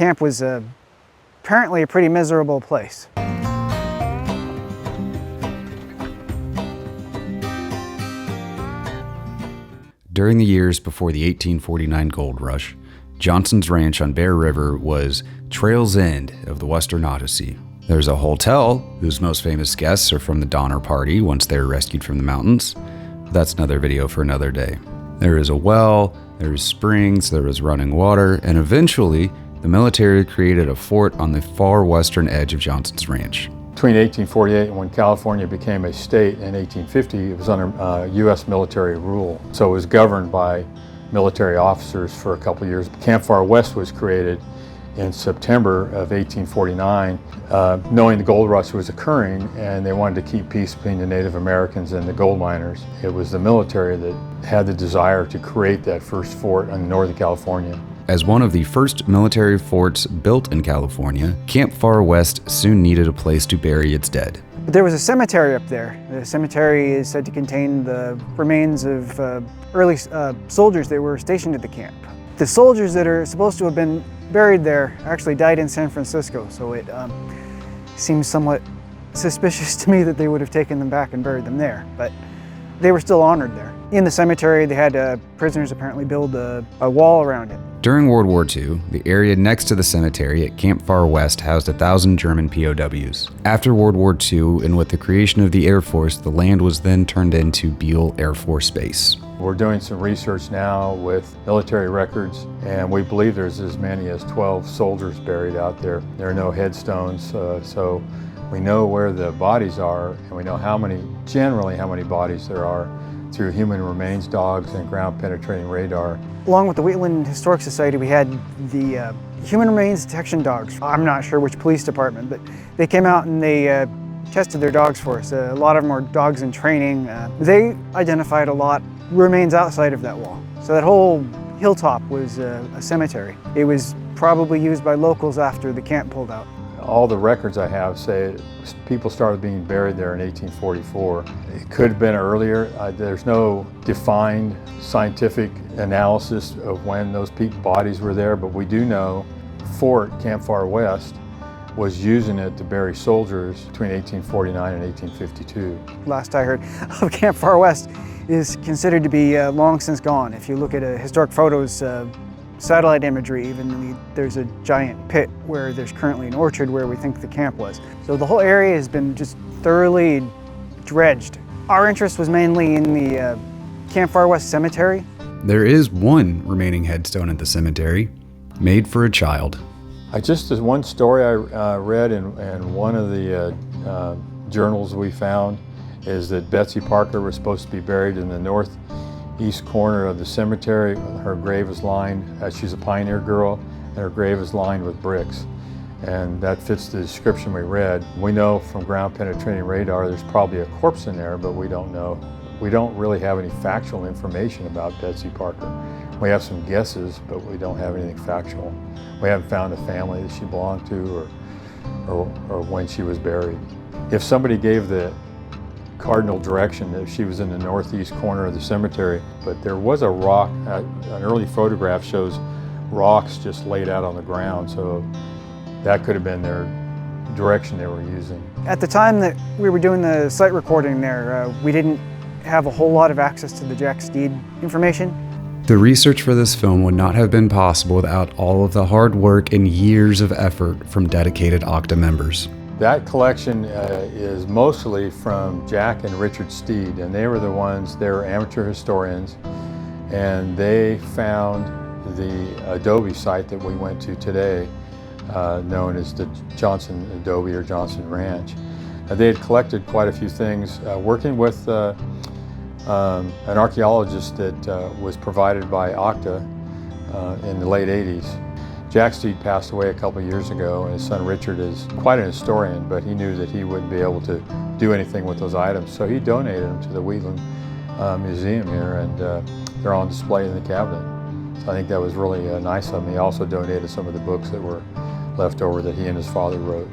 camp was apparently a pretty miserable place. During the years before the 1849 gold rush, Johnson's Ranch on Bear River was Trail's End of the Western Odyssey. There's a hotel whose most famous guests are from the Donner Party once they were rescued from the mountains. But that's another video for another day. There is a well, there's springs, there is running water, and eventually the military created a fort on the far western edge of Johnson's Ranch. Between 1848 and when California became a state in 1850, it was under U.S. military rule. So it was governed by military officers for a couple of years. Camp Far West was created in September of 1849, knowing the gold rush was occurring and they wanted to keep peace between the Native Americans and the gold miners. It was the military that had the desire to create that first fort in Northern California. As one of the first military forts built in California, Camp Far West soon needed a place to bury its dead. But there was a cemetery up there. The cemetery is said to contain the remains of early soldiers that were stationed at the camp. The soldiers that are supposed to have been buried there actually died in San Francisco, so it seems somewhat suspicious to me that they would have taken them back and buried them there, but they were still honored there. In the cemetery, they had prisoners apparently build a wall around it. During World War II, the area next to the cemetery at Camp Far West housed 1,000 German POWs. After World War II, and with the creation of the Air Force, the land was then turned into Beale Air Force Base. We're doing some research now with military records, and we believe there's as many as 12 soldiers buried out there. There are no headstones, so we know where the bodies are, and we know generally how many bodies there are through human remains dogs and ground penetrating radar. Along with the Wheatland Historic Society, we had the human remains detection dogs. I'm not sure which police department, but they came out and they tested their dogs for us. A lot of them were dogs in training. They identified a lot remains outside of that wall. So that whole hilltop was a cemetery. It was probably used by locals after the camp pulled out. All the records I have say people started being buried there in 1844. It could have been earlier. There's no defined scientific analysis of when those bodies were there, but we do know Fort Camp Far West was using it to bury soldiers between 1849 and 1852. Last I heard of Camp Far West is considered to be long since gone. If you look at historic photos, satellite imagery, even there's a giant pit where there's currently an orchard where we think the camp was. So the whole area has been just thoroughly dredged. Our interest was mainly in the Camp Far West Cemetery. There is one remaining headstone at the cemetery, made for a child. Just as one story I read in one of the journals we found is that Betsy Parker was supposed to be buried in the northeast corner of the cemetery. Her grave is lined, she's a pioneer girl, and her grave is lined with bricks. And that fits the description we read. We know from ground penetrating radar there's probably a corpse in there, but we don't know. We don't really have any factual information about Betsy Parker. We have some guesses, but we don't have anything factual. We haven't found a family that she belonged to or when she was buried. If somebody gave the cardinal direction that she was in the northeast corner of the cemetery, but there was a rock, an early photograph shows rocks just laid out on the ground, so that could have been their direction they were using. At the time that we were doing the site recording there, we didn't have a whole lot of access to the Jack Steed information. The research for this film would not have been possible without all of the hard work and years of effort from dedicated OCTA members. That collection is mostly from Jack and Richard Steed, and they were amateur historians, and they found the adobe site that we went to today, known as the Johnson Adobe or Johnson Ranch. They had collected quite a few things, working with an archaeologist that was provided by OCTA in the late 80s. Jack Steed passed away a couple of years ago, and his son Richard is quite an historian, but he knew that he wouldn't be able to do anything with those items, so he donated them to the Wheatland Museum here, and they're on display in the cabinet. So I think that was really nice of him. He also donated some of the books that were left over that he and his father wrote.